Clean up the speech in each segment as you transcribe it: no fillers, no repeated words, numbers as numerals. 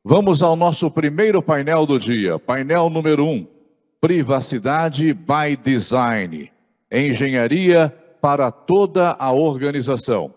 Vamos ao nosso primeiro painel do dia. Painel número 1. Privacidade by Design. Engenharia para toda a organização.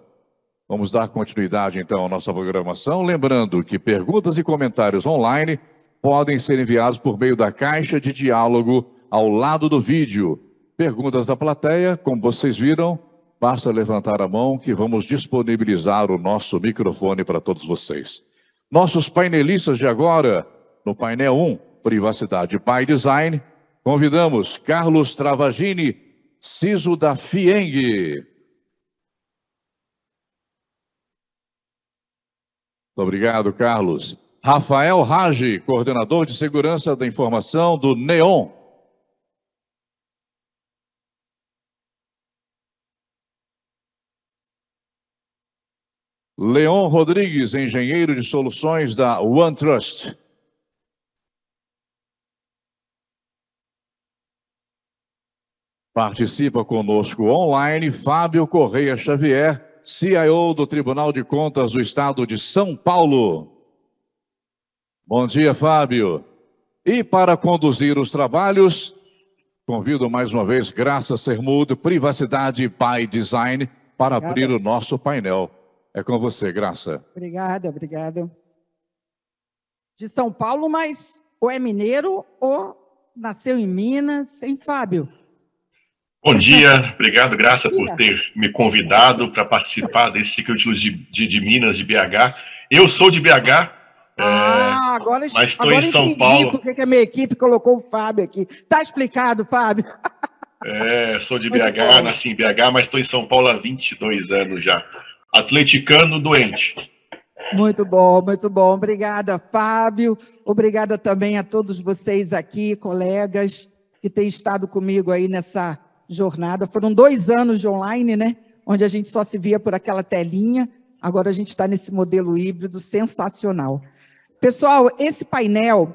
Vamos dar continuidade, então, à nossa programação. Lembrando que perguntas e comentários online podem ser enviados por meio da caixa de diálogo ao lado do vídeo. Perguntas da plateia, como vocês viram, basta levantar a mão que vamos disponibilizar o nosso microfone para todos vocês. Nossos painelistas de agora, no painel 1, Privacidade by Design, convidamos Carlos Travagini, CISO da FIENG. Muito obrigado, Carlos. Rafael Ragi, coordenador de segurança da informação do NEON. Leon Rodrigues, engenheiro de soluções da OneTrust. Participa conosco online Fábio Correia Xavier, CIO do Tribunal de Contas do Estado de São Paulo. Bom dia, Fábio. E para conduzir os trabalhos, convido mais uma vez Graça Sermudo, Privacidade by Design, para abrir o nosso painel. É com você, Graça. Obrigada. De São Paulo, mas ou é mineiro ou nasceu em Minas, hein, Fábio? Bom dia, obrigado, Graça, por ter me convidado para participar desse ciclo de Minas, de BH. Eu sou de BH, agora mas estou em São Paulo. Por que a minha equipe colocou o Fábio aqui? Tá explicado, Fábio? Sou de BH, nasci em BH, mas estou em São Paulo há 22 anos já. Atleticano doente. Muito bom. Obrigada, Fábio. Obrigada também a todos vocês aqui, colegas, que têm estado comigo aí nessa jornada. Foram 2 anos de online, né? Onde a gente só se via por aquela telinha. Agora a gente está nesse modelo híbrido sensacional. Pessoal, esse painel,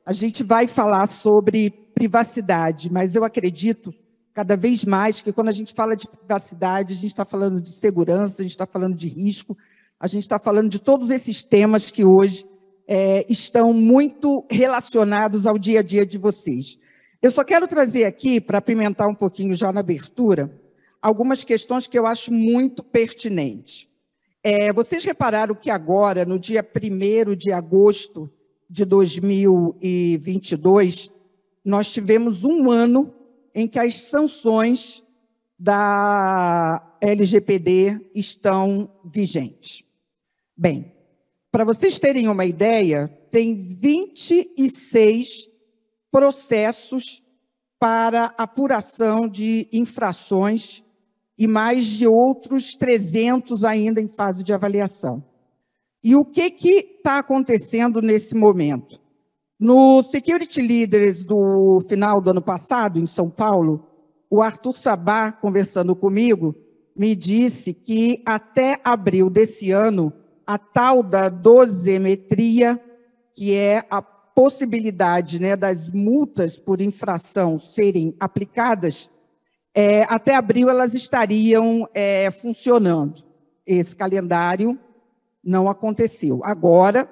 a gente vai falar sobre privacidade, mas eu acredito cada vez mais que quando a gente fala de privacidade, a gente está falando de segurança, a gente está falando de risco, a gente está falando de todos esses temas que hoje estão muito relacionados ao dia a dia de vocês. Eu só quero trazer aqui, para apimentar um pouquinho já na abertura, algumas questões que eu acho muito pertinentes. Vocês repararam que agora, no dia 1º de agosto de 2022, nós tivemos um ano em que as sanções da LGPD estão vigentes. Bem, para vocês terem uma ideia, tem 26 processos para apuração de infrações e mais de outros 300 ainda em fase de avaliação. E o que está acontecendo nesse momento? No Security Leaders do final do ano passado, em São Paulo, o Arthur Sabá, conversando comigo, me disse que até abril desse ano, a tal da dosimetria, que é a possibilidade, né, das multas por infração serem aplicadas, até abril elas estariam funcionando. Esse calendário não aconteceu. Agora,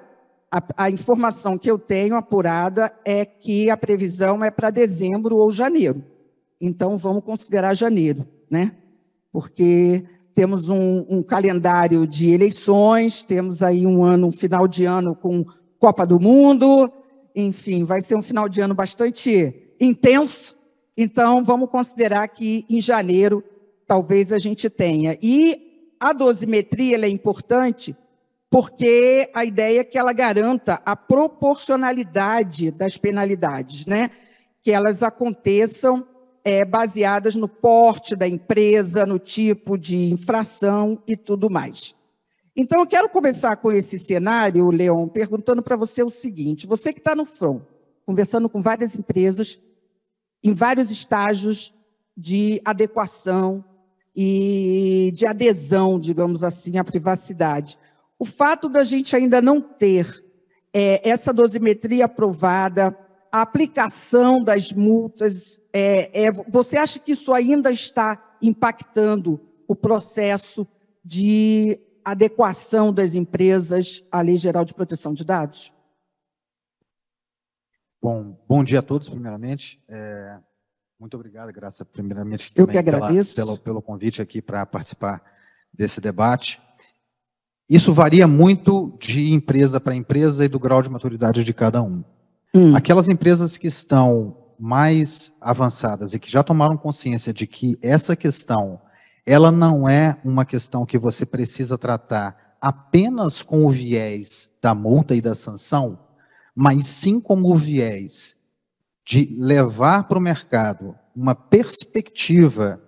a informação que eu tenho apurada é que a previsão é para dezembro ou janeiro. Então, vamos considerar janeiro, né? Porque temos um calendário de eleições, temos aí um final de ano com Copa do Mundo, enfim, vai ser um final de ano bastante intenso. Então, vamos considerar que em janeiro talvez a gente tenha. E a dosimetria ela é importante porque a ideia é que ela garanta a proporcionalidade das penalidades, né? Que elas aconteçam baseadas no porte da empresa, no tipo de infração e tudo mais. Então, eu quero começar com esse cenário, Leon, perguntando para você o seguinte: você que está no front, conversando com várias empresas, em vários estágios de adequação e de adesão, digamos assim, à privacidade. O fato da gente ainda não ter essa dosimetria aprovada, a aplicação das multas, você acha que isso ainda está impactando o processo de adequação das empresas à Lei Geral de Proteção de Dados? Bom dia a todos, primeiramente. Muito obrigado, Graça, primeiramente Eu que agradeço. pelo convite aqui para participar desse debate. Isso varia muito de empresa para empresa e do grau de maturidade de cada um. Aquelas empresas que estão mais avançadas e que já tomaram consciência de que essa questão, ela não é uma questão que você precisa tratar apenas com o viés da multa e da sanção, mas sim como o viés de levar para o mercado uma perspectiva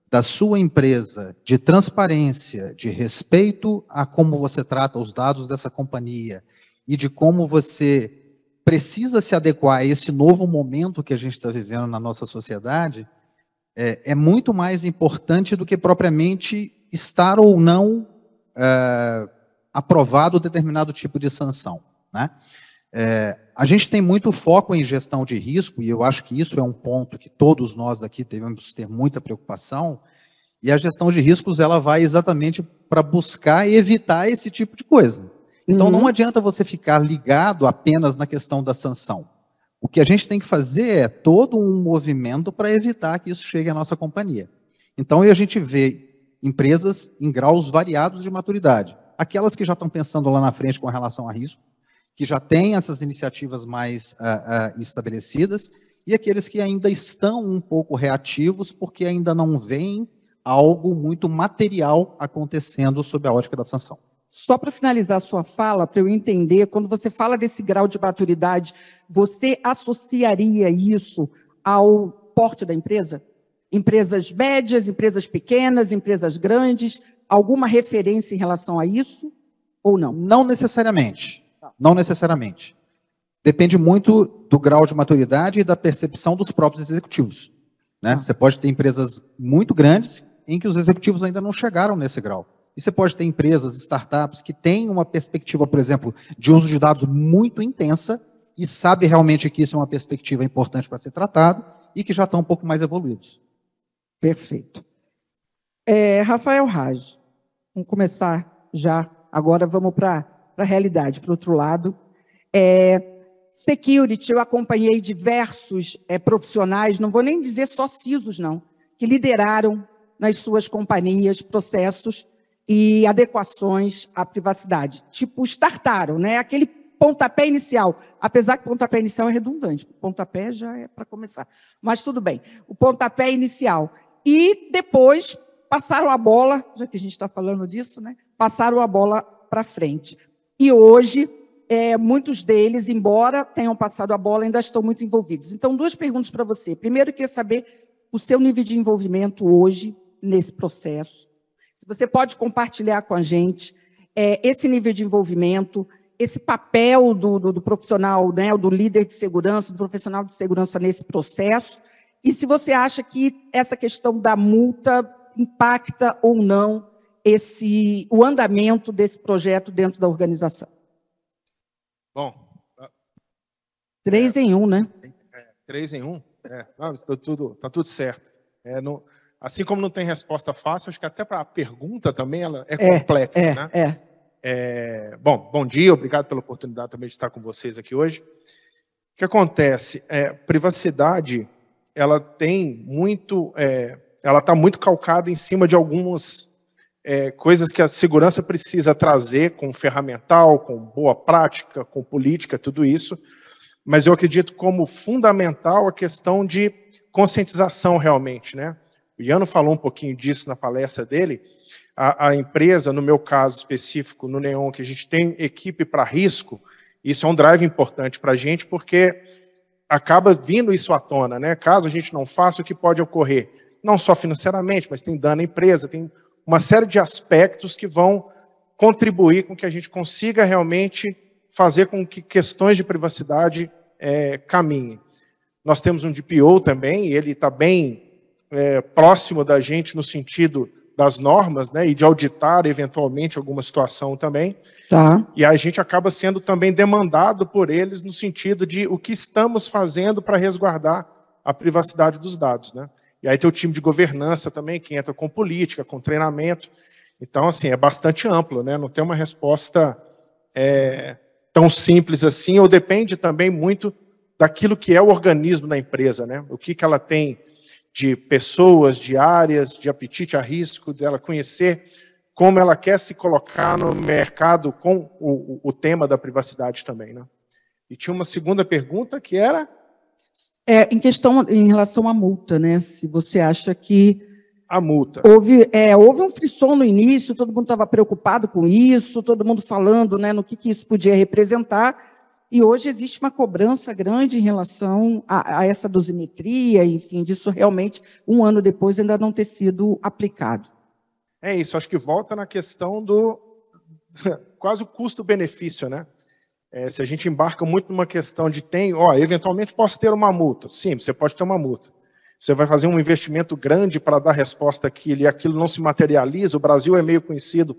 da sua empresa de transparência, de respeito a como você trata os dados dessa companhia e de como você precisa se adequar a esse novo momento que a gente está vivendo na nossa sociedade, é muito mais importante do que propriamente estar ou não aprovado determinado tipo de sanção, né? A gente tem muito foco em gestão de risco, e eu acho que isso é um ponto que todos nós daqui devemos ter muita preocupação, e a gestão de riscos ela vai exatamente para buscar evitar esse tipo de coisa. Então não adianta você ficar ligado apenas na questão da sanção. O que a gente tem que fazer é todo um movimento para evitar que isso chegue à nossa companhia. Então a gente vê empresas em graus variados de maturidade. Aquelas que já estão pensando lá na frente com relação a risco, que já têm essas iniciativas mais estabelecidas, e aqueles que ainda estão um pouco reativos, porque ainda não veem algo muito material acontecendo sob a ótica da sanção. Só para finalizar a sua fala, para eu entender, quando você fala desse grau de maturidade, você associaria isso ao porte da empresa? Empresas médias, empresas pequenas, empresas grandes? Alguma referência em relação a isso ou não? Não necessariamente. Não necessariamente. Depende muito do grau de maturidade e da percepção dos próprios executivos, né? Você pode ter empresas muito grandes em que os executivos ainda não chegaram nesse grau. E você pode ter empresas, startups, que têm uma perspectiva, por exemplo, de uso de dados muito intensa e sabe realmente que isso é uma perspectiva importante para ser tratado e que já estão um pouco mais evoluídos. Perfeito. Rafael Raj, vamos começar já. Agora vamos para a realidade, para o outro lado. Security, eu acompanhei diversos profissionais, não vou nem dizer só CISOs, não, que lideraram nas suas companhias processos e adequações à privacidade. Tipo, startaram, né? Aquele pontapé inicial, apesar que pontapé inicial é redundante, pontapé já é para começar, mas tudo bem, o pontapé inicial. E depois passaram a bola, já que a gente está falando disso, né? Passaram a bola para frente. E hoje, muitos deles, embora tenham passado a bola, ainda estão muito envolvidos. Então, duas perguntas para você. Primeiro, eu queria saber o seu nível de envolvimento hoje nesse processo. Se você pode compartilhar com a gente esse nível de envolvimento, esse papel do profissional, né, do líder de segurança, do profissional de segurança nesse processo, e se você acha que essa questão da multa impacta ou não o andamento desse projeto dentro da organização. Bom, 3 em 1, né? 3 em 1? Não, está tudo certo. Assim como não tem resposta fácil, acho que até para a pergunta também ela é complexa, né? Bom dia, obrigado pela oportunidade também de estar com vocês aqui hoje. O que acontece? Privacidade, ela tem muito, ela está muito calcada em cima de algumas coisas que a segurança precisa trazer com ferramental, com boa prática, com política, tudo isso. Mas eu acredito como fundamental a questão de conscientização realmente, né? O Iano falou um pouquinho disso na palestra dele. A empresa, no meu caso específico, no Neon, que a gente tem equipe para risco, isso é um drive importante para a gente, porque acaba vindo isso à tona, né? Caso a gente não faça, o que pode ocorrer? Não só financeiramente, mas tem dano à empresa, tem uma série de aspectos que vão contribuir com que a gente consiga realmente fazer com que questões de privacidade caminhem. Nós temos um DPO também, e ele está bem próximo da gente no sentido das normas, né, e de auditar eventualmente alguma situação também. Tá. E a gente acaba sendo também demandado por eles no sentido de o que estamos fazendo para resguardar a privacidade dos dados, né? E aí tem o time de governança também, que entra com política, com treinamento. Então, assim, é bastante amplo, né? Não tem uma resposta tão simples assim, ou depende também muito daquilo que é o organismo da empresa, né? O que ela tem de pessoas, de áreas, de apetite a risco, dela conhecer como ela quer se colocar no mercado com o tema da privacidade também, né? E tinha uma segunda pergunta que era... em relação à multa, né? Se você acha que... A multa. Houve um frisson no início, todo mundo estava preocupado com isso, todo mundo falando, né, no que isso podia representar, e hoje existe uma cobrança grande em relação a essa dosimetria, enfim, disso realmente, um ano depois, ainda não ter sido aplicado. É isso, acho que volta na questão do quase o custo-benefício, né? Se a gente embarca muito numa questão de eventualmente posso ter uma multa. Sim, você pode ter uma multa. Você vai fazer um investimento grande para dar resposta àquilo, e aquilo não se materializa. O Brasil é meio conhecido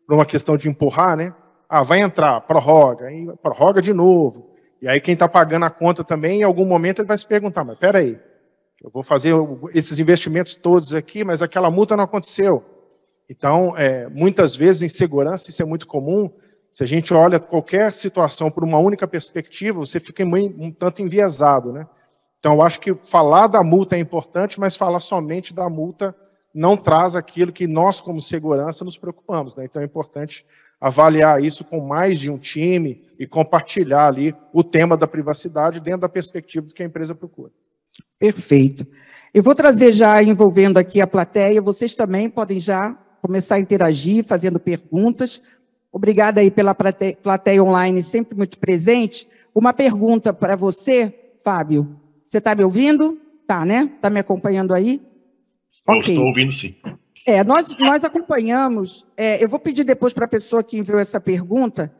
por uma questão de empurrar, né? Vai entrar, prorroga de novo. E aí quem está pagando a conta também, em algum momento ele vai se perguntar, mas espera aí, eu vou fazer esses investimentos todos aqui, mas aquela multa não aconteceu. Então, muitas vezes em segurança, isso é muito comum. Se a gente olha qualquer situação por uma única perspectiva, você fica um tanto enviesado, né? Então, eu acho que falar da multa é importante, mas falar somente da multa não traz aquilo que nós, como segurança, nos preocupamos, né? Então, é importante avaliar isso com mais de um time e compartilhar ali o tema da privacidade dentro da perspectiva do que a empresa procura. Perfeito. Eu vou trazer já, envolvendo aqui a plateia, vocês também podem já começar a interagir, fazendo perguntas. Obrigada aí pela plateia online, sempre muito presente. Uma pergunta para você, Fábio. Você está me ouvindo? Tá, né? Está me acompanhando aí? Estou ouvindo, sim. Nós acompanhamos. Eu vou pedir depois para a pessoa que enviou essa pergunta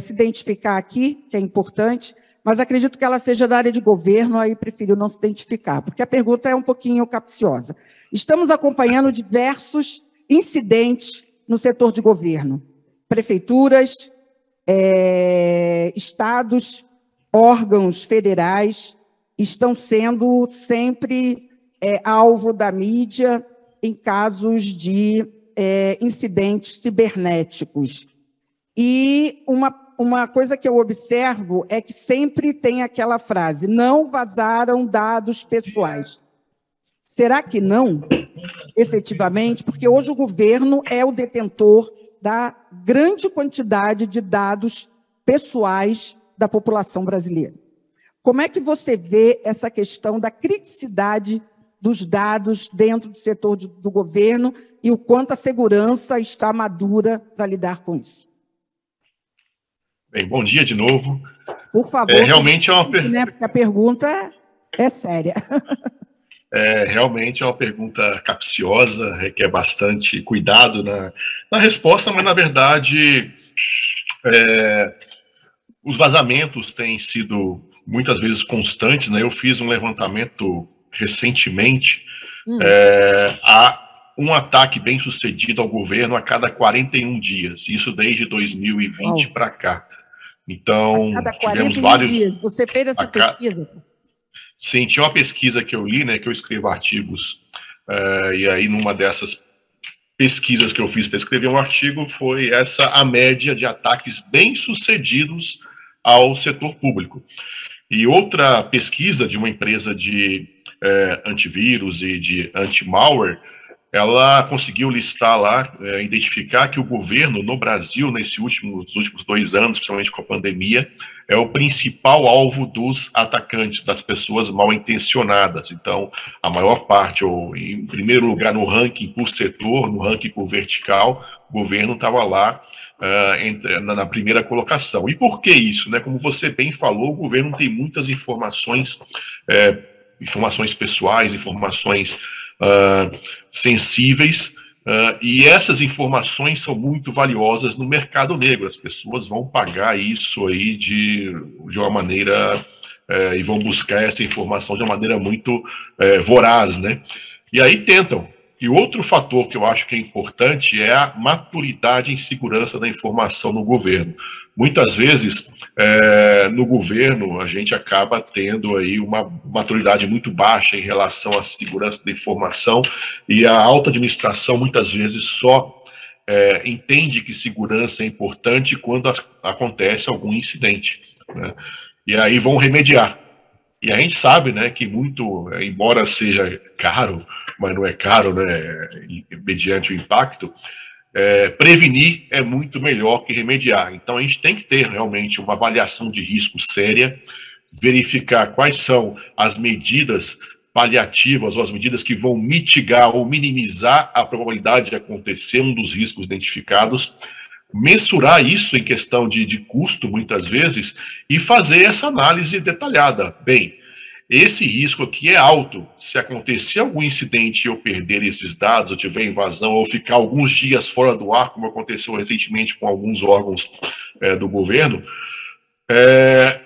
se identificar aqui, que é importante, mas acredito que ela seja da área de governo, aí prefiro não se identificar, porque a pergunta é um pouquinho capciosa. Estamos acompanhando diversos incidentes no setor de governo. Prefeituras, estados, órgãos federais estão sendo sempre alvo da mídia em casos de incidentes cibernéticos. E uma coisa que eu observo é que sempre tem aquela frase, não vazaram dados pessoais. Será que não, efetivamente? Porque hoje o governo é o detentor da grande quantidade de dados pessoais da população brasileira. Como é que você vê essa questão da criticidade dos dados dentro do setor do governo e o quanto a segurança está madura para lidar com isso? Bem, bom dia de novo. Por favor. Realmente é uma pergunta. Porque a pergunta é séria. Realmente é uma pergunta capciosa, requer bastante cuidado na resposta, mas, na verdade, os vazamentos têm sido muitas vezes constantes, né? Eu fiz um levantamento recentemente, há um ataque bem sucedido ao governo a cada 41 dias, isso desde 2020 para cá. Então, a cada tivemos vários dias. Você fez essa pesquisa? Sim, tinha uma pesquisa que eu li, né, que eu escrevo artigos, e aí numa dessas pesquisas que eu fiz para escrever um artigo foi a média de ataques bem-sucedidos ao setor público. E outra pesquisa de uma empresa de antivírus e de anti-malware, ela conseguiu listar lá, identificar que o governo no Brasil, nos últimos 2 anos, principalmente com a pandemia, é o principal alvo dos atacantes, das pessoas mal intencionadas. Então, a maior parte, ou em primeiro lugar no ranking por setor, no ranking por vertical, o governo estava lá na primeira colocação. E por que isso? Né? Como você bem falou, o governo tem muitas informações, informações pessoais, informações sensíveis, e essas informações são muito valiosas no mercado negro. As pessoas vão pagar isso aí de uma maneira, e vão buscar essa informação de uma maneira muito voraz, né? E aí tentam. E outro fator que eu acho que é importante é a maturidade em segurança da informação no governo. Muitas vezes, no governo, a gente acaba tendo aí uma maturidade muito baixa em relação à segurança da informação, e a alta administração, muitas vezes, só entende que segurança é importante quando acontece algum incidente, né? E aí vão remediar. E a gente sabe, né, que muito, embora seja caro, mas não é caro, né, mediante o impacto, prevenir é muito melhor que remediar. Então a gente tem que ter realmente uma avaliação de risco séria, verificar quais são as medidas paliativas ou as medidas que vão mitigar ou minimizar a probabilidade de acontecer um dos riscos identificados, mensurar isso em questão de custo, muitas vezes, e fazer essa análise detalhada. Bem, esse risco aqui é alto. Se acontecer algum incidente e eu perder esses dados, ou tiver invasão, ou ficar alguns dias fora do ar, como aconteceu recentemente com alguns órgãos do governo,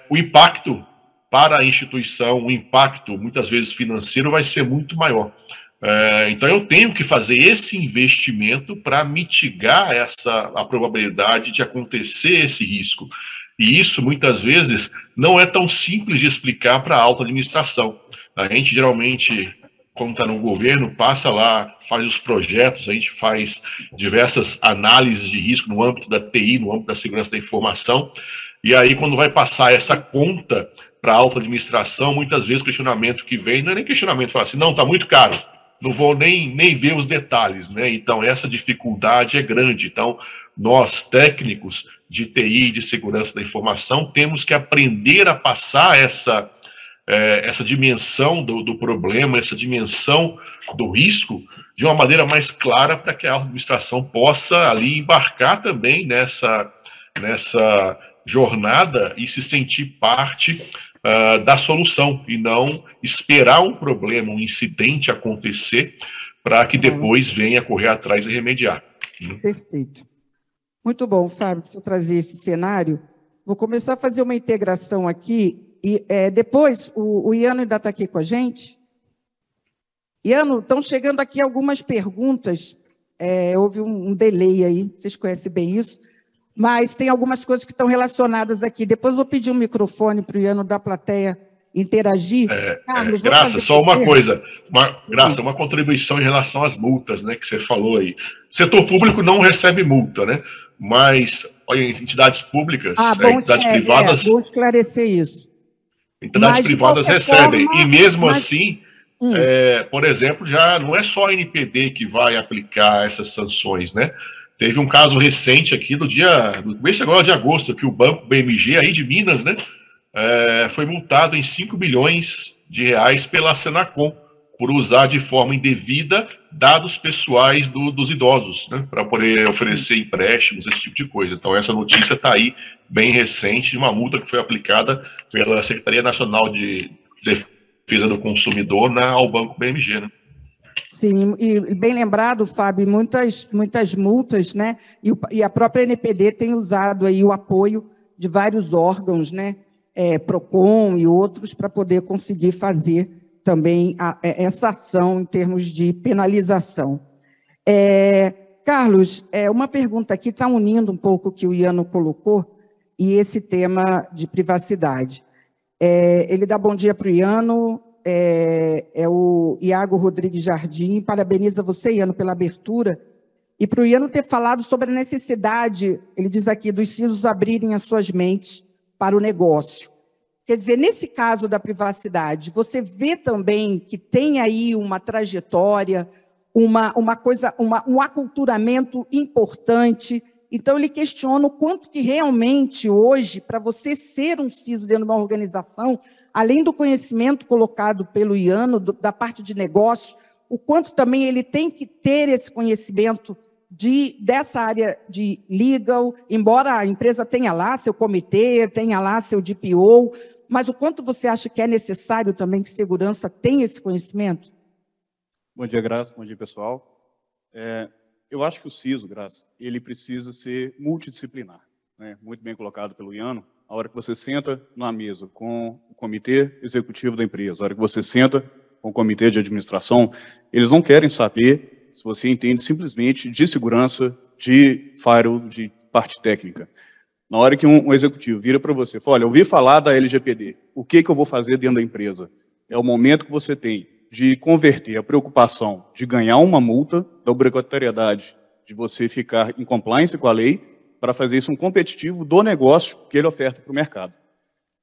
o impacto para a instituição, o impacto, muitas vezes financeiro, vai ser muito maior. Então, eu tenho que fazer esse investimento para mitigar a probabilidade de acontecer esse risco. E isso, muitas vezes, não é tão simples de explicar para a alta administração. A gente, geralmente, quando está no governo, passa lá, faz os projetos, a gente faz diversas análises de risco no âmbito da TI, no âmbito da segurança da informação, e aí, quando vai passar essa conta para a alta administração, muitas vezes o questionamento que vem, não é nem questionamento, fala assim, não, está muito caro, não vou nem ver os detalhes, né? Então, essa dificuldade é grande. Então, nós, técnicos de TI e de segurança da informação, temos que aprender a passar essa dimensão do problema, essa dimensão do risco, de uma maneira mais clara para que a administração possa ali embarcar também nessa jornada e se sentir parte da solução, e não esperar um problema, um incidente acontecer para que depois venha correr atrás e remediar. Perfeito. Muito bom, Fábio, você trazer esse cenário. Vou começar a fazer uma integração aqui, e depois o Iano ainda está aqui com a gente. Iano, estão chegando aqui algumas perguntas, houve um delay aí, vocês conhecem bem isso, mas tem algumas coisas que estão relacionadas aqui. Depois eu vou pedir um microfone para o Iano da plateia interagir. Carlos, Graça, só uma coisa, uma contribuição em relação às multas, né, que você falou aí. Setor público não recebe multa, né? Mas olha, entidades públicas, entidades privadas. Vou esclarecer isso. Entidades privadas recebem, e mesmo assim, por exemplo, já não é só a NPD que vai aplicar essas sanções, né? Teve um caso recente aqui do mês agora de agosto, que o Banco BMG aí de Minas, né, foi multado em 5 bilhões de reais pela Senacom, por usar de forma indevida dados pessoais dos idosos, né, para poder oferecer empréstimos, esse tipo de coisa. Então, essa notícia está aí, bem recente, de uma multa que foi aplicada pela Secretaria Nacional de Defesa do Consumidor ao Banco BMG, né? Sim, e bem lembrado, Fábio, muitas multas, né? E a própria NPD tem usado aí o apoio de vários órgãos, né? PROCON e outros, para poder conseguir fazer também essa ação em termos de penalização. Carlos, uma pergunta aqui está unindo um pouco o que o Iano colocou e esse tema de privacidade. Ele dá bom dia para o Iano. O Iago Rodrigues Jardim, parabeniza você, Iano, pela abertura, e para o Iano ter falado sobre a necessidade, ele diz aqui, dos CISOs abrirem as suas mentes para o negócio. Quer dizer, nesse caso da privacidade, você vê também que tem aí uma trajetória, um aculturamento importante. Então, ele questiona o quanto que realmente hoje, para você ser um CISO dentro de uma organização, além do conhecimento colocado pelo Iano, da parte de negócios, o quanto também ele tem que ter esse conhecimento dessa área de legal, embora a empresa tenha lá seu comitê, tenha lá seu DPO, mas o quanto você acha que é necessário também que segurança tenha esse conhecimento? Bom dia, Graça. Bom dia, pessoal. Eu acho que o CISO, Graça, ele precisa ser multidisciplinar, né? Muito bem colocado pelo Iano. A hora que você senta numa mesa com o comitê executivo da empresa, a hora que você senta com o comitê de administração, eles não querem saber se você entende simplesmente de segurança, de firewall, de parte técnica. Na hora que um executivo vira para você, fala, olha, eu ouvi falar da LGPD, o que eu vou fazer dentro da empresa? É o momento que você tem de converter a preocupação de ganhar uma multa, da obrigatoriedade de você ficar em compliance com a lei, para fazer isso um competitivo do negócio que ele oferta para o mercado.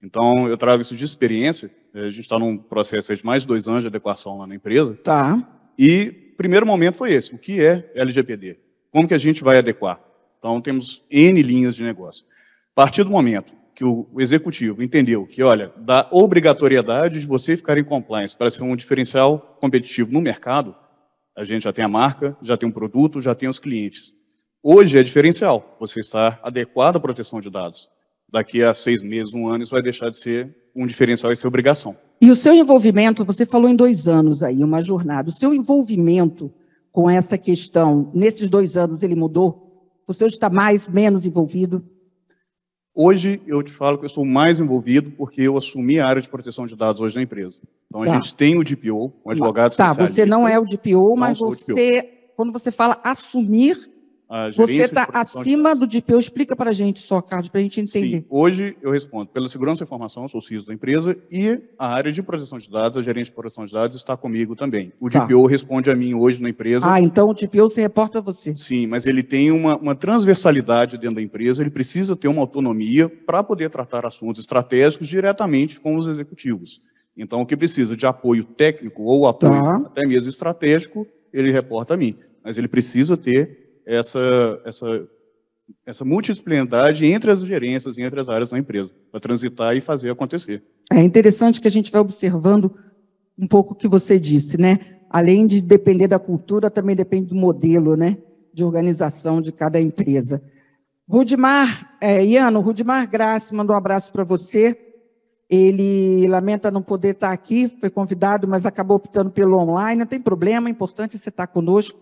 Então, eu trago isso de experiência. A gente está num processo de mais de 2 anos de adequação lá na empresa. Tá. E o primeiro momento foi esse. O que é LGPD? Como que a gente vai adequar? Então, temos N linhas de negócio. A partir do momento que o executivo entendeu que, olha, da obrigatoriedade de você ficar em compliance para ser um diferencial competitivo no mercado, a gente já tem a marca, já tem um produto, já tem os clientes. Hoje é diferencial você estar adequado à proteção de dados. Daqui a 6 meses, 1 ano, isso vai deixar de ser um diferencial e ser obrigação. E o seu envolvimento, você falou em 2 anos aí, uma jornada, o seu envolvimento com essa questão, nesses 2 anos ele mudou? Você hoje está mais, menos envolvido? Hoje, eu te falo que eu estou mais envolvido porque eu assumi a área de proteção de dados hoje na empresa. Então, a gente tem o DPO, um advogado especialista. Tá, você não é o DPO, mas você, quando você fala assumir, você está acima do DPO. Explica para a gente só, Carlos, para a gente entender. Sim, hoje eu respondo pela segurança da informação, eu sou o CISO da empresa, e a área de proteção de dados, a gerente de proteção de dados, está comigo também. O DPO responde a mim hoje na empresa. Ah, então o DPO se reporta a você. Sim, mas ele tem uma transversalidade dentro da empresa, ele precisa ter uma autonomia para poder tratar assuntos estratégicos diretamente com os executivos. Então, o que precisa de apoio técnico ou apoio até mesmo estratégico, ele reporta a mim. Mas ele precisa ter essa multidisciplinaridade entre as gerências e entre as áreas da empresa, para transitar e fazer acontecer. É interessante que a gente vai observando um pouco o que você disse, né? Além de depender da cultura, também depende do modelo, né, de organização de cada empresa. Rudimar, Rudimar Graça mandou um abraço para você. Ele lamenta não poder estar aqui, foi convidado, mas acabou optando pelo online. Não tem problema, é importante você estar conosco.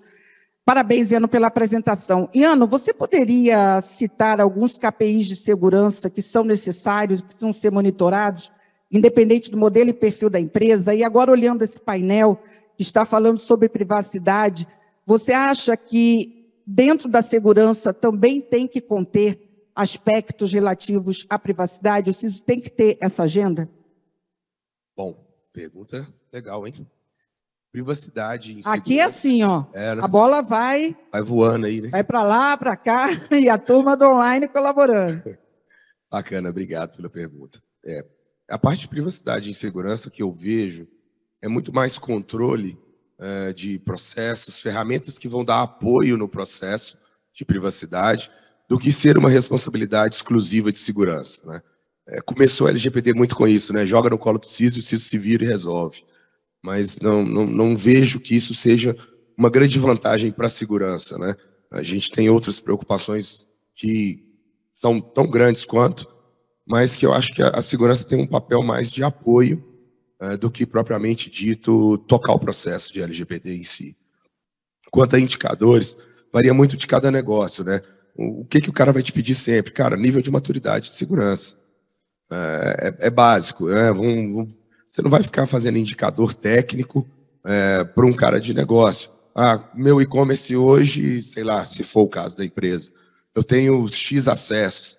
Parabéns, Iano, pela apresentação. Iano, você poderia citar alguns KPIs de segurança que são necessários, que precisam ser monitorados, independente do modelo e perfil da empresa? E agora, olhando esse painel que está falando sobre privacidade, você acha que dentro da segurança também tem que conter aspectos relativos à privacidade? O CISO tem que ter essa agenda? Bom, pergunta legal, hein? Privacidade em segurança. Aqui é assim, ó, a bola vai voando aí, né? Vai para lá, para cá, e a turma do online colaborando. Bacana, obrigado pela pergunta. A parte de privacidade em segurança que eu vejo é muito mais controle de processos, ferramentas que vão dar apoio no processo de privacidade, do que ser uma responsabilidade exclusiva de segurança, né? Começou a LGPD muito com isso, né? Joga no colo do CISO, o CISO se vira e resolve. Mas não vejo que isso seja uma grande vantagem para a segurança, né? A gente tem outras preocupações que são tão grandes quanto, mas que eu acho que a segurança tem um papel mais de apoio do que propriamente dito tocar o processo de LGPD em si. Quanto a indicadores, varia muito de cada negócio, né? O que o cara vai te pedir sempre? Cara, nível de maturidade de segurança. É básico, né? Você não vai ficar fazendo indicador técnico para um cara de negócio. Meu e-commerce hoje, sei lá, se for o caso da empresa, eu tenho X acessos.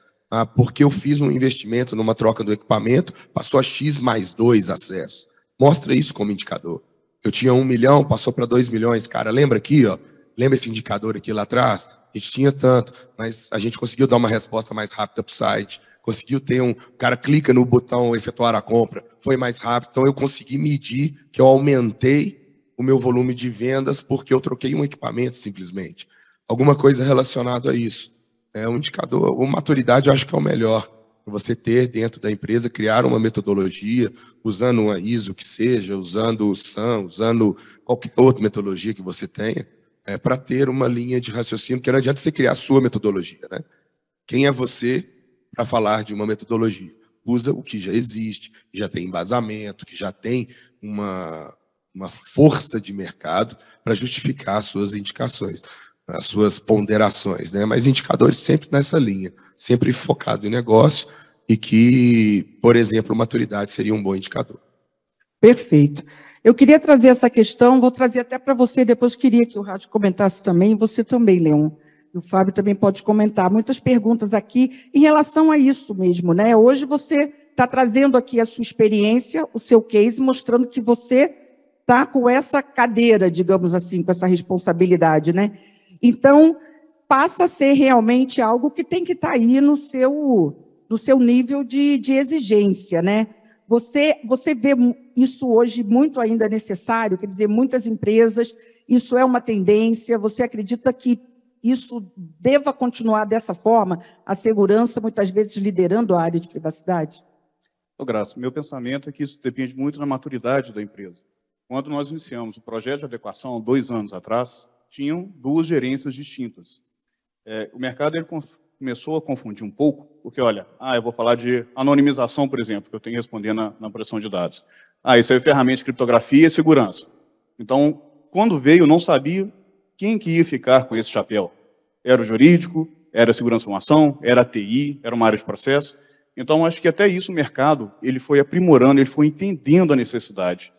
Porque eu fiz um investimento numa troca do equipamento, passou a X mais 2 acessos. Mostra isso como indicador. Eu tinha 1 milhão, passou para 2 milhões. Cara, lembra aqui, ó? Lembra esse indicador aqui lá atrás? A gente tinha tanto, mas a gente conseguiu dar uma resposta mais rápida para o site. Conseguiu ter o cara clica no botão efetuar a compra, foi mais rápido. Então eu consegui medir que eu aumentei o meu volume de vendas porque eu troquei um equipamento simplesmente. Alguma coisa relacionada a isso. Um indicador, uma maturidade eu acho que é o melhor para você ter dentro da empresa, criar uma metodologia, usando uma ISO que seja, usando o SAM, usando qualquer outra metodologia que você tenha, para ter uma linha de raciocínio, porque não adianta você criar a sua metodologia, né? Quem é você para falar de uma metodologia? Usa o que já existe, que já tem embasamento, que já tem uma força de mercado para justificar as suas indicações, as suas ponderações, né? Mas indicadores sempre nessa linha, sempre focado em negócio e que, por exemplo, maturidade seria um bom indicador. Perfeito. Eu queria trazer essa questão, vou trazer até para você, depois queria que o Rádio comentasse também, e você também, Leon. E o Fábio também pode comentar. Muitas perguntas aqui em relação a isso mesmo, né? Hoje você está trazendo aqui a sua experiência, o seu case, mostrando que você está com essa cadeira, digamos assim, com essa responsabilidade, né? Então, passa a ser realmente algo que tem que estar aí no seu nível de exigência, né? Você vê isso hoje muito ainda necessário? Quer dizer, muitas empresas, isso é uma tendência? Você acredita que isso deva continuar dessa forma, a segurança muitas vezes liderando a área de privacidade? Graça, meu pensamento é que isso depende muito da maturidade da empresa. Quando nós iniciamos o projeto de adequação, 2 anos atrás, tinham 2 gerências distintas. O mercado ele começou a confundir um pouco, porque, olha, eu vou falar de anonimização, por exemplo, que eu tenho que responder na proteção de dados. Isso é ferramenta de criptografia e segurança. Então, quando veio, eu não sabia quem que ia ficar com esse chapéu. Era o jurídico, era a segurança de informação, era a TI, era uma área de processo. Então, acho que até isso o mercado ele foi aprimorando, ele foi entendendo a necessidade.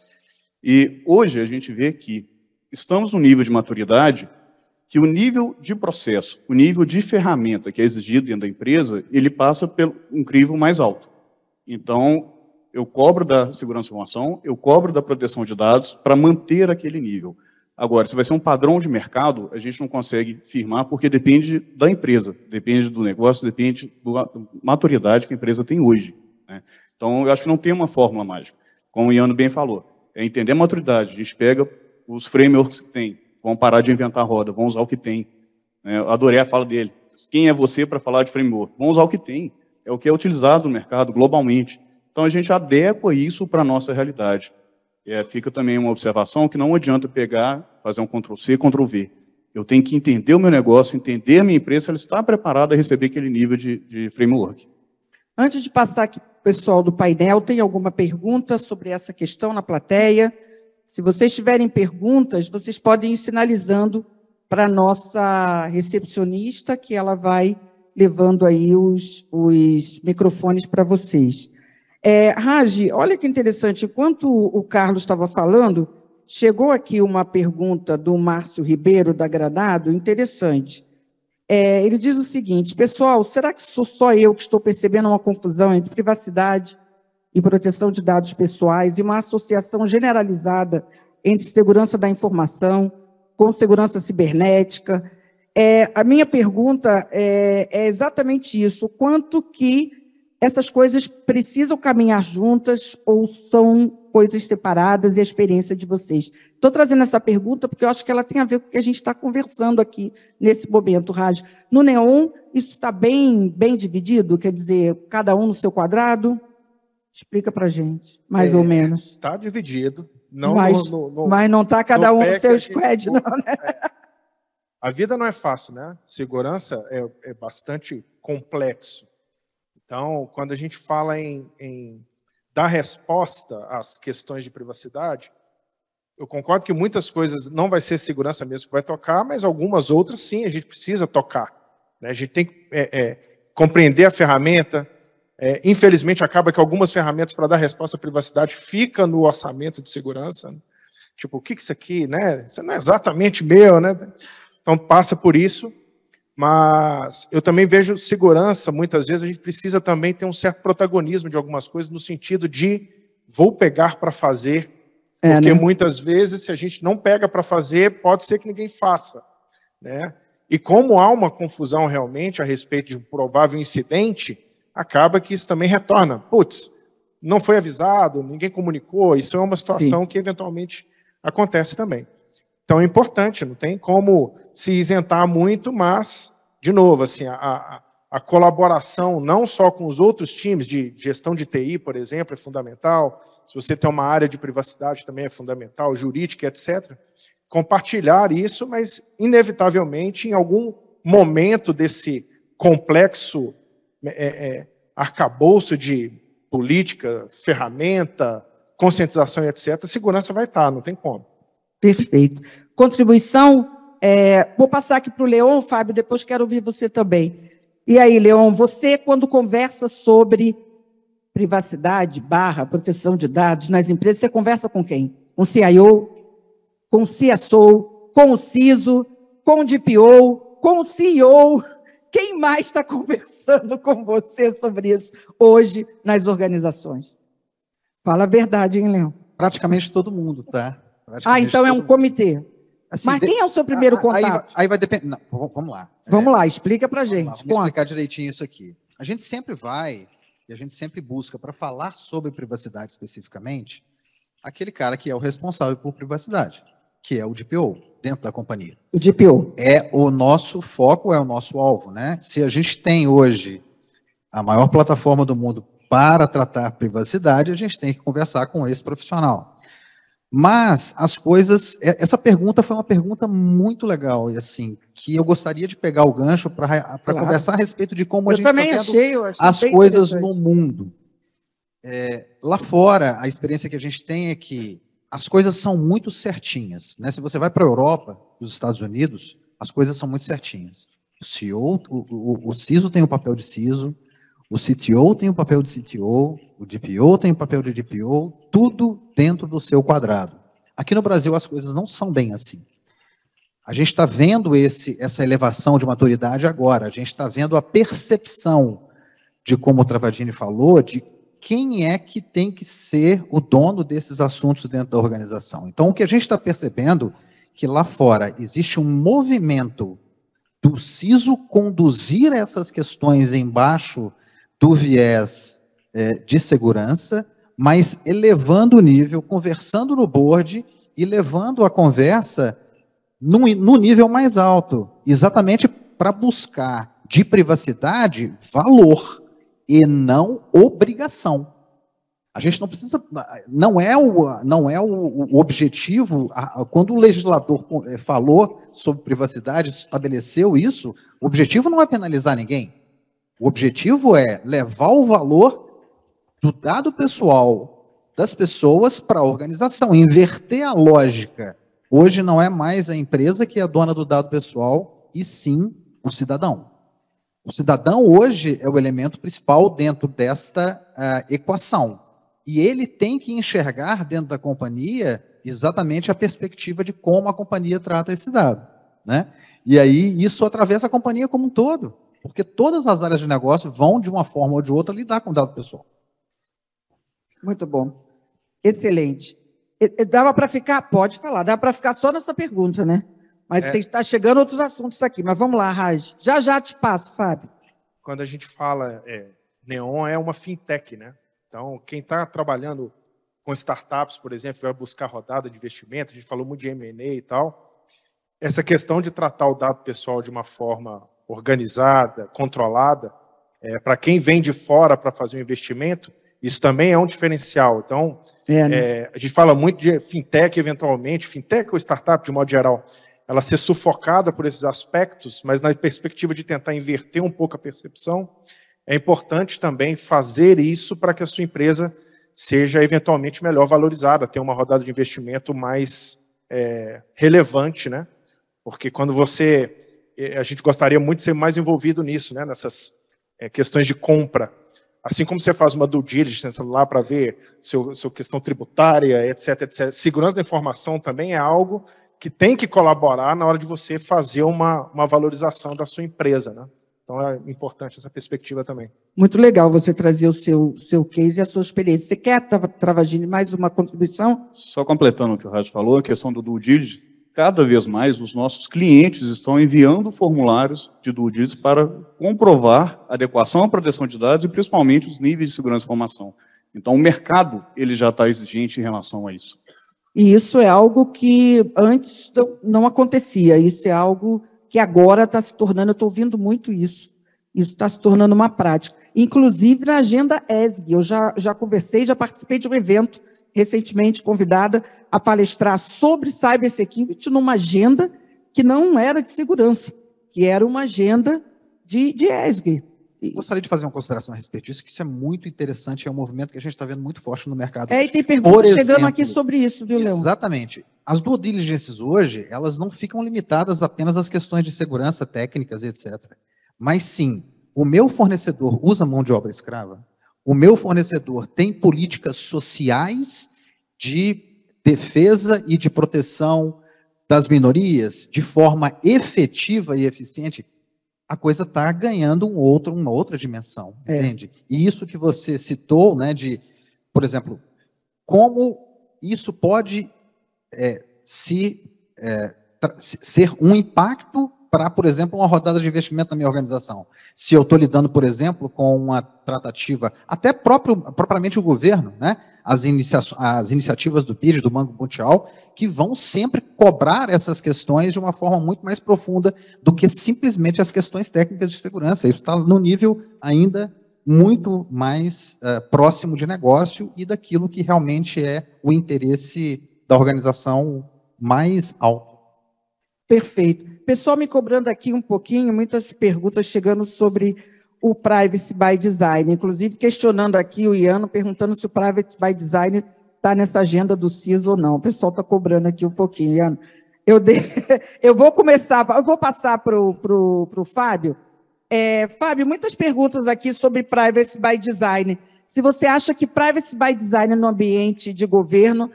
E hoje a gente vê que estamos no nível de maturidade que o nível de processo, o nível de ferramenta que é exigido dentro da empresa, ele passa por um crivo mais alto. Então, eu cobro da segurança de informação, eu cobro da proteção de dados para manter aquele nível. Agora, se vai ser um padrão de mercado, a gente não consegue firmar, porque depende da empresa, depende do negócio, depende da maturidade que a empresa tem hoje, né? Então, eu acho que não tem uma fórmula mágica. Como o Iano bem falou, é entender a maturidade. A gente pega os frameworks que tem, vão parar de inventar a roda, vão usar o que tem. Eu adorei a fala dele. Quem é você para falar de framework? Vão usar o que tem. É o que é utilizado no mercado globalmente. Então, a gente adequa isso para a nossa realidade. Fica também uma observação que não adianta pegar, fazer um Ctrl+C, Ctrl+V. Eu tenho que entender o meu negócio, entender a minha empresa, se ela está preparada a receber aquele nível de framework. Antes de passar aqui para o pessoal do painel, tem alguma pergunta sobre essa questão na plateia? Se vocês tiverem perguntas, vocês podem ir sinalizando para a nossa recepcionista, que ela vai levando aí os microfones para vocês. Raj, olha que interessante, enquanto o Carlos estava falando, chegou aqui uma pergunta do Márcio Ribeiro, da Granado, interessante. Ele diz o seguinte: pessoal, será que sou só eu que estou percebendo uma confusão entre privacidade e proteção de dados pessoais e uma associação generalizada entre segurança da informação com segurança cibernética? A minha pergunta é exatamente isso: quanto que essas coisas precisam caminhar juntas ou são coisas separadas e a experiência de vocês? Estou trazendo essa pergunta porque eu acho que ela tem a ver com o que a gente está conversando aqui nesse momento, Raj. No Neon, isso está bem dividido? Quer dizer, cada um no seu quadrado? Explica para a gente, mais ou menos. Está dividido. Não mas não está cada um no seu squad, não, né? A vida não é fácil, né? Segurança é bastante complexo. Então, quando a gente fala em dar resposta às questões de privacidade, eu concordo que muitas coisas não vai ser segurança mesmo que vai tocar, mas algumas outras sim, a gente precisa tocar, né? A gente tem que compreender a ferramenta. Infelizmente, acaba que algumas ferramentas para dar resposta à privacidade ficam no orçamento de segurança. Né? Tipo, o que é isso aqui? Né? Isso não é exatamente meu, né? Então, passa por isso. Mas eu também vejo segurança, muitas vezes a gente precisa também ter um certo protagonismo de algumas coisas, no sentido de vou pegar para fazer, porque muitas vezes, se a gente não pega para fazer, pode ser que ninguém faça, né? E como há uma confusão realmente a respeito de um provável incidente, acaba que isso também retorna. Putz, não foi avisado, ninguém comunicou, isso é uma situação que eventualmente acontece também. Então é importante, não tem como se isentar muito, mas, de novo, assim, a colaboração não só com os outros times de gestão de TI, por exemplo, é fundamental. Se você tem uma área de privacidade também é fundamental, jurídica, etc. Compartilhar isso, mas, inevitavelmente, em algum momento desse complexo arcabouço de política, ferramenta, conscientização, etc., a segurança vai estar, não tem como. Perfeito. Contribuição? Vou passar aqui para o Leon, Fábio, depois quero ouvir você também. E aí, Leon, você, quando conversa sobre privacidade / proteção de dados nas empresas, você conversa com quem? Com o CIO, com o CSO, com o CISO, com o DPO, com o CEO? Quem mais está conversando com você sobre isso hoje nas organizações? Fala a verdade, hein, Leon? Praticamente todo mundo, tá? Então é um comitê. Assim, mas quem é o seu primeiro contato? Aí vai depender. Vamos lá. Vamos lá, explica para a gente. Vamos explicar direitinho isso aqui. A gente sempre vai e a gente sempre busca para falar sobre privacidade especificamente, aquele cara que é o responsável por privacidade, que é o DPO, dentro da companhia. O DPO. É o nosso foco, é o nosso alvo, né? Se a gente tem hoje a maior plataforma do mundo para tratar privacidade, a gente tem que conversar com esse profissional. Mas as coisas, essa pergunta foi uma pergunta muito legal, e assim, que eu gostaria de pegar o gancho para conversar a respeito de como a gente está vendo as coisas no mundo. Lá fora, a experiência que a gente tem é que as coisas são muito certinhas, né? Se você vai para a Europa, os Estados Unidos, as coisas são muito certinhas. O CEO, o CISO tem o papel de CISO, o CTO tem o papel de CTO, o DPO tem o papel de DPO, tudo dentro do seu quadrado. Aqui no Brasil as coisas não são bem assim. A gente está vendo essa elevação de maturidade agora, a gente está vendo a percepção de, como o Travadini falou, de quem é que tem que ser o dono desses assuntos dentro da organização. Então, o que a gente está percebendo é que lá fora existe um movimento do CISO conduzir essas questões embaixo do viés de segurança, mas elevando o nível, conversando no board e levando a conversa no nível mais alto, exatamente para buscar de privacidade valor e não obrigação. A gente não precisa, não é o objetivo, quando o legislador falou sobre privacidade, estabeleceu isso, o objetivo não é penalizar ninguém. O objetivo é levar o valor do dado pessoal das pessoas para a organização, inverter a lógica. Hoje não é mais a empresa que é a dona do dado pessoal, e sim o cidadão. O cidadão hoje é o elemento principal dentro desta equação. E ele tem que enxergar dentro da companhia exatamente a perspectiva de como a companhia trata esse dado, né? E aí isso atravessa a companhia como um todo. Porque todas as áreas de negócio vão, de uma forma ou de outra, lidar com o dado pessoal. Muito bom. Excelente. Dava para ficar, pode falar, dava para ficar só nessa pergunta, né? Mas está chegando outros assuntos aqui. Mas vamos lá, Raj. Já te passo, Fábio. Quando a gente fala, Neon é uma fintech, né? Então, quem está trabalhando com startups, por exemplo, vai buscar rodada de investimento, a gente falou muito de M&A e tal. Essa questão de tratar o dado pessoal de uma forma organizada, controlada, para quem vem de fora para fazer um investimento, isso também é um diferencial. Então, a gente fala muito de fintech, eventualmente, fintech ou startup, de modo geral, ela ser sufocada por esses aspectos, mas na perspectiva de tentar inverter um pouco a percepção, é importante também fazer isso para que a sua empresa seja eventualmente melhor valorizada, tenha uma rodada de investimento mais relevante, né? Porque quando a gente gostaria muito de ser mais envolvido nisso, né? Nessas questões de compra. Assim como você faz uma due diligence lá para ver sua questão tributária, etc, etc. Segurança da informação também é algo que tem que colaborar na hora de você fazer uma valorização da sua empresa, né? Então é importante essa perspectiva também. Muito legal você trazer o seu case e a sua experiência. Você quer, Travadini, mais uma contribuição? Só completando o que o Raj falou, a questão do due diligence, cada vez mais os nossos clientes estão enviando formulários de due diligence para comprovar a adequação à proteção de dados e principalmente os níveis de segurança da informação. Então o mercado ele já está exigente em relação a isso. E isso é algo que antes não acontecia, isso é algo que agora está se tornando, eu estou ouvindo muito isso está se tornando uma prática. Inclusive na agenda ESG, eu já conversei, já participei de um evento recentemente convidada a palestrar sobre cybersecurity numa agenda que não era de segurança, que era uma agenda de ESG. Gostaria de fazer uma consideração a respeito disso, que isso é muito interessante, é um movimento que a gente está vendo muito forte no mercado. E tem perguntas chegando aqui sobre isso, viu, Leão? Exatamente. As due diligências hoje, elas não ficam limitadas apenas às questões de segurança, técnicas, etc. Mas sim, o meu fornecedor usa mão de obra escrava, o meu fornecedor tem políticas sociais de defesa e de proteção das minorias de forma efetiva e eficiente, a coisa está ganhando uma outra dimensão, entende? E isso que você citou, né, por exemplo, como isso pode ser um impacto para, por exemplo, uma rodada de investimento na minha organização. Se eu estou lidando, por exemplo, com uma tratativa, até propriamente o governo, né? As iniciativas do BID, do Banco Mundial, que vão sempre cobrar essas questões de uma forma muito mais profunda do que simplesmente as questões técnicas de segurança. Isso está no nível ainda muito mais próximo de negócio e daquilo que realmente é o interesse da organização mais alto. Perfeito. Pessoal me cobrando aqui um pouquinho, muitas perguntas chegando sobre o Privacy by Design, inclusive questionando aqui o Iano, perguntando se o Privacy by Design está nessa agenda do CISO ou não. O pessoal está cobrando aqui um pouquinho, Iano. Eu vou passar para o Fábio. Fábio, muitas perguntas aqui sobre Privacy by Design. Se você acha que Privacy by Design no ambiente de governo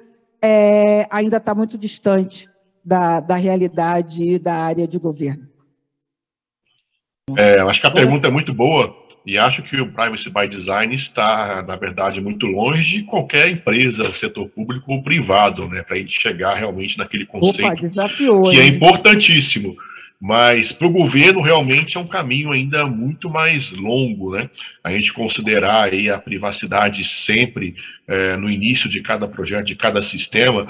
ainda está muito distante da realidade da área de governo. Eu acho que a pergunta é muito boa e acho que o Privacy by Design está, na verdade, muito longe de qualquer empresa, setor público ou privado, né, para a gente chegar realmente naquele conceito que é importantíssimo. Mas para o governo realmente é um caminho ainda muito mais longo, né? A gente considerar aí a privacidade sempre no início de cada projeto, de cada sistema.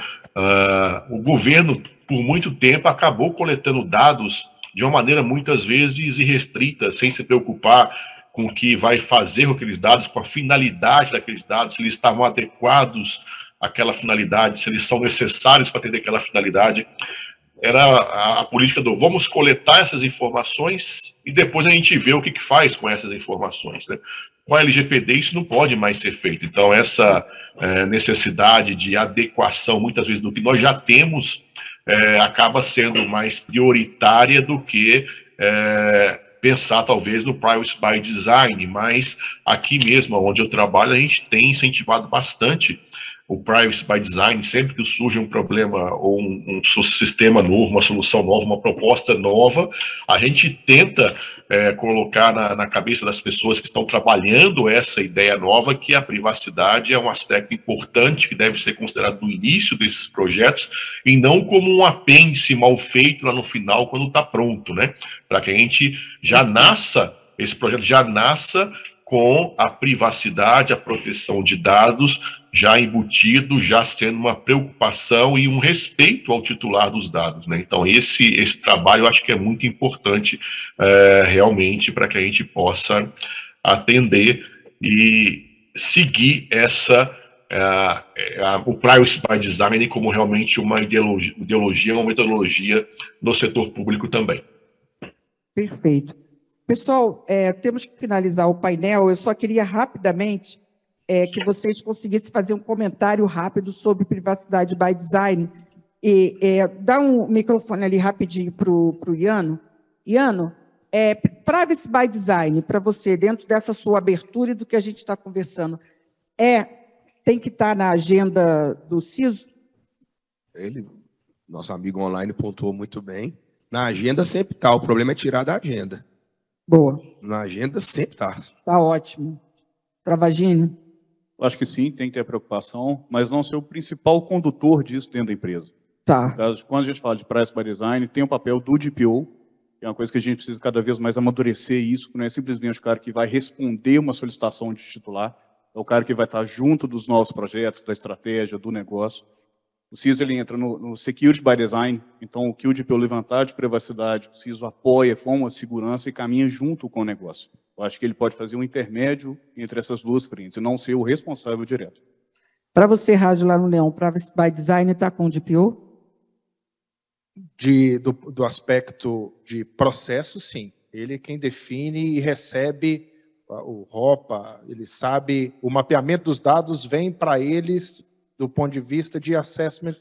O governo, por muito tempo, acabou coletando dados de uma maneira muitas vezes irrestrita, sem se preocupar com o que vai fazer com aqueles dados, com a finalidade daqueles dados, se eles estavam adequados àquela finalidade, se eles são necessários para atender aquela finalidade. Era a política do vamos coletar essas informações e depois a gente vê o que faz com essas informações, né? Com a LGPD isso não pode mais ser feito. Então essa necessidade de adequação, muitas vezes, do que nós já temos, acaba sendo mais prioritária do que pensar, talvez, no Privacy by Design. Mas aqui mesmo, onde eu trabalho, a gente tem incentivado bastante o Privacy by Design. Sempre que surge um problema ou um sistema novo, uma solução nova, uma proposta nova, a gente tenta colocar na cabeça das pessoas que estão trabalhando essa ideia nova que a privacidade é um aspecto importante que deve ser considerado no início desses projetos e não como um apêndice mal feito lá no final quando está pronto, né? Para que a gente já nasça, esse projeto já nasça com a privacidade, a proteção de dados já embutido, já sendo uma preocupação e um respeito ao titular dos dados, né? Então, esse trabalho eu acho que é muito importante realmente para que a gente possa atender e seguir o Privacy by Design como realmente uma ideologia, uma metodologia no setor público também. Perfeito. Pessoal, temos que finalizar o painel. Eu só queria rapidamente que vocês conseguissem fazer um comentário rápido sobre privacidade by design. E dá um microfone ali rapidinho para o Iano. Iano, privacy by design, para você, dentro dessa sua abertura e do que a gente está conversando, tem que estar na agenda do CISO? Nosso amigo online pontuou muito bem. Na agenda sempre está, o problema é tirar da agenda. Boa. Na agenda sempre está. Está ótimo. Travagini? Acho que sim, tem que ter preocupação, mas não ser o principal condutor disso dentro da empresa. Tá. Quando a gente fala de Privacy by Design, tem o papel do DPO, que é uma coisa que a gente precisa cada vez mais amadurecer isso, não é simplesmente o cara que vai responder uma solicitação de titular, é o cara que vai estar junto dos novos projetos, da estratégia, do negócio. O CISO ele entra no Security by Design, então o que o DPO levantar de privacidade, o CISO apoia com a segurança e caminha junto com o negócio. Eu acho que ele pode fazer um intermédio entre essas duas frentes, e não ser o responsável direto. Para você, Rádio, lá no Leão, Privacy by Design está com o DPO? Do aspecto de processo, sim. Ele é quem define e recebe o ROPA, ele sabe, o mapeamento dos dados vem para eles do ponto de vista de assessment,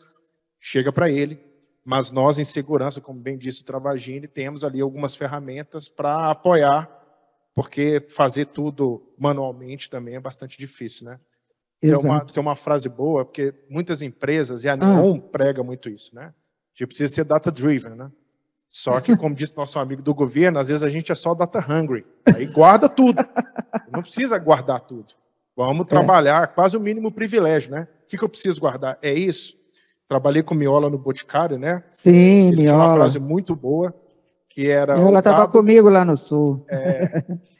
chega para ele, mas nós em segurança, como bem disse o Travagini, temos ali algumas ferramentas para apoiar, porque fazer tudo manualmente também é bastante difícil, né? Tem uma frase boa, porque muitas empresas, e a Neon prega muito isso, né? A gente precisa ser data-driven, né? Só que, como disse nosso amigo do governo, às vezes a gente é só data-hungry, aí guarda tudo. Não precisa guardar tudo. Vamos trabalhar, quase o mínimo privilégio, né? O que eu preciso guardar? É isso. Trabalhei com Miola no Boticário, né? Sim, Ele tinha uma frase muito boa, que era... Ela estava comigo lá no Sul.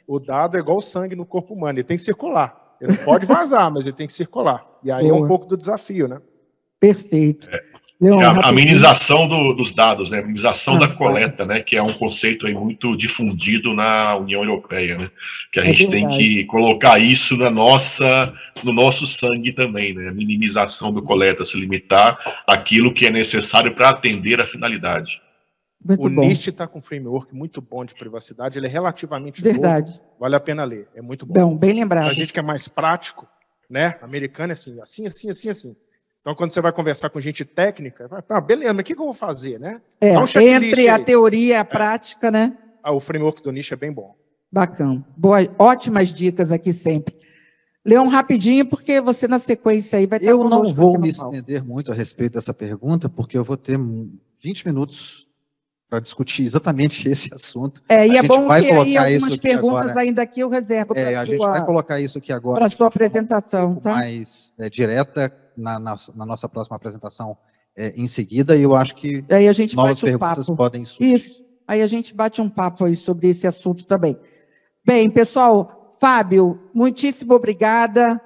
O dado é igual o sangue no corpo humano, ele tem que circular. Ele não pode vazar, mas ele tem que circular. E aí é um pouco do desafio, né? Perfeito. A minimização dos dados, né? A minimização da coleta, né? Que é um conceito aí muito difundido na União Europeia, né? Que a gente tem que colocar isso no nosso sangue também, né? A minimização do coleta, se limitar àquilo que é necessário para atender a finalidade. O NIST está com um framework muito bom de privacidade, ele é relativamente novo, vale a pena ler, é muito bom. Bom, bem lembrado. A gente que é mais prático, né? Americano é assim. Então, quando você vai conversar com gente técnica, beleza, mas o que eu vou fazer, né? Entre a teoria e a prática, né? O framework do NIST é bem bom. Bacana. Ótimas dicas aqui sempre. Leon, rapidinho, porque você na sequência aí vai estar conosco. Eu não vou me estender muito a respeito dessa pergunta, porque eu vou ter 20 minutos para discutir exatamente esse assunto. E é bom que aí algumas perguntas agora, ainda aqui eu reservo para a gente vai colocar isso aqui agora para a sua apresentação, tá? Mais direta na nossa próxima apresentação em seguida, e eu acho que aí a gente novas perguntas podem surgir. Isso, aí a gente bate um papo aí sobre esse assunto também. Bem, pessoal, Fábio, muitíssimo obrigada,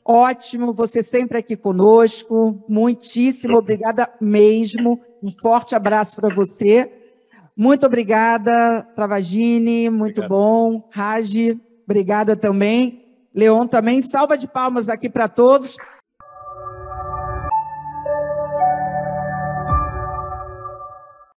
ótimo, você sempre aqui conosco, muitíssimo obrigada mesmo, um forte abraço para você. Muito obrigada, Travagini, muito bom. Raji, obrigada também. Leon também. Salva de palmas aqui para todos.